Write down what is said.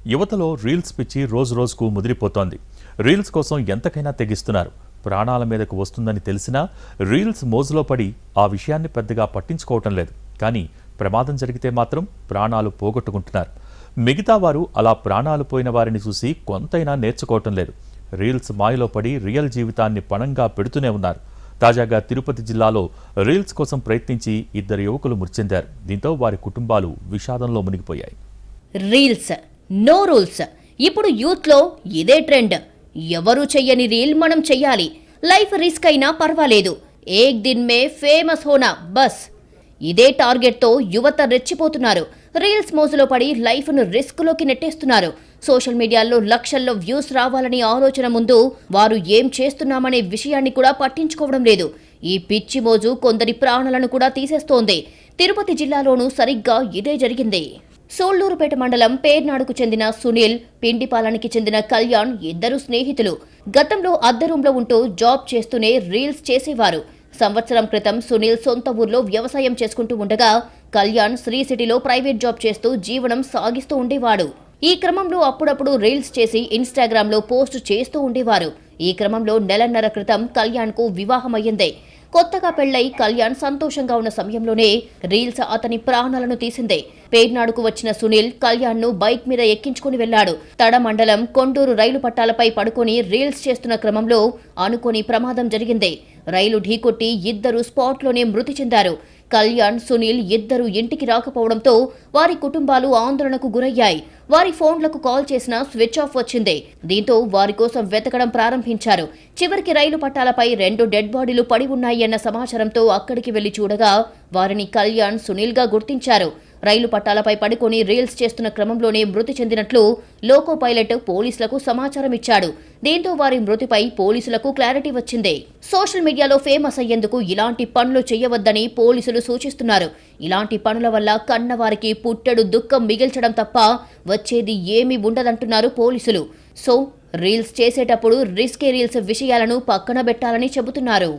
యువతలో రీల్స్ పిచ్చి రోజుకు ముదిరిపోతోంది. రీల్స్ కోసం ఎంతకైనా తెగిస్తున్నారు. ప్రాణాల మీదకు వస్తుందని తెలిసినా రీల్స్ మోజులో పడి ఆ విషయాన్ని పెద్దగా పట్టించుకోవటం లేదు. కానీ ప్రమాదం జరిగితే మాత్రం ప్రాణాలు పోగొట్టుకుంటున్నారు. మిగతా వారు అలా ప్రాణాలు పోయిన వారిని చూసి కొంతైనా నేర్చుకోవటం లేదు. రీల్స్ మాయలో పడి రియల్ జీవితాన్ని పణంగా పెడుతూనే ఉన్నారు. తాజాగా తిరుపతి జిల్లాలో రీల్స్ కోసం ప్రయత్నించి 2 యువకులు మృతి చెందారు. దీంతో వారి కుటుంబాలు విషాదంలో మునిగిపోయాయి. Reels no rules. ఇప్పుడు యూత్లో ఇదే ట్రెండ్. ఎవరు చెయ్యని రీల్ మనం చెయ్యాలి. లైఫ్ రిస్క్ అయినా పర్వాలేదు. ఏక్ దిన్ మే ఫేమస్ హోనా బస్. ఇదే టార్గెట్తో యువత రెచ్చిపోతున్నారు. రీల్స్ మోజులో పడి లైఫ్ను రిస్క్లోకి నెట్టేస్తున్నారు. సోషల్ మీడియాలో లక్షల్లో వ్యూస్ రావాలని ఆలోచన ముందు వారు ఏం చేస్తున్నామనే విషయాన్ని కూడా పట్టించుకోవడం లేదు. ఈ పిచ్చి మోజు కొందరి ప్రాణాలను కూడా తీసేస్తోంది. తిరుపతి జిల్లాలోనూ సరిగ్గా ఇదే జరిగింది. సోళ్లూరుపేట మండలం పేర్నాడుకు చెందిన సునీల్, పిండిపాలనికి చెందిన కళ్యాణ్ ఇద్దరు స్నేహితులు. గతంలో అద్దె రూంలో ఉంటూ జాబ్ చేస్తూనే రీల్స్ చేసేవారు. సంవత్సరం క్రితం సునీల్ సొంత ఊర్లో వ్యవసాయం చేసుకుంటూ ఉండగా కళ్యాణ్ శ్రీ సిటీలో ప్రైవేట్ జాబ్ చేస్తూ జీవనం సాగిస్తూ ఉండేవాడు. ఈ క్రమంలో అప్పుడప్పుడు రీల్స్ చేసి ఇన్స్టాగ్రామ్లో పోస్ట్ చేస్తూ ఉండేవారు. ఈ క్రమంలో నెలన్నర క్రితం కళ్యాణ్కు వివాహమయ్యింది. కొత్తగా పెళ్లై కళ్యాణ్ సంతోషంగా ఉన్న సమయంలోనే రీల్స్ అతని ప్రాణాలను తీసింది. పేర్నాడుకు వచ్చిన సునీల్ కళ్యాణ్ను బైక్ మీద ఎక్కించుకుని వెళ్లాడు. తడ మండలం కొండూరు రైలు పట్టాలపై పడుకొని రీల్స్ చేస్తున్న క్రమంలో అనుకోని ప్రమాదం జరిగింది. రైలు ఢీకొట్టి 2 స్పాట్లోనే మృతి చెందారు. కళ్యాణ్, సునీల్ ఇద్దరు ఇంటికి రాకపోవడంతో వారి కుటుంబాలు ఆందోళనకు గురయ్యాయి. వారి ఫోన్లకు కాల్ చేసినా స్విచ్ ఆఫ్ వచ్చింది. దీంతో వారి కోసం వెతకడం ప్రారంభించారు. చివరికి రైలు పట్టాలపై 2 డెడ్ బాడీలు పడి ఉన్నాయన్న సమాచారంతో అక్కడికి వెళ్లి చూడగా వారిని కళ్యాణ్, సునీల్గా గుర్తించారు. రైలు పట్టాలపై పడుకొని రీల్స్ చేస్తున్న క్రమంలోనే మృతి చెందినట్లు లోకో పైలట్ పోలీసులకు సమాచారం ఇచ్చాడు. దీంతో వారి మృతిపై పోలీసులకు క్లారిటీ వచ్చింది. సోషల్ మీడియాలో ఫేమస్ అయ్యేందుకు ఇలాంటి పనులు చేయవద్దని పోలీసులు సూచిస్తున్నారు. ఇలాంటి పనుల వల్ల కన్నవారికి పుట్టెడు దుఃఖం మిగిల్చడం తప్ప వచ్చేది ఏమీ ఉండదంటున్నారు పోలీసులు. సో రీల్స్ చేసేటప్పుడు రిస్కీ రీల్స్ విషయాలను పక్కన పెట్టాలని చెబుతున్నారు.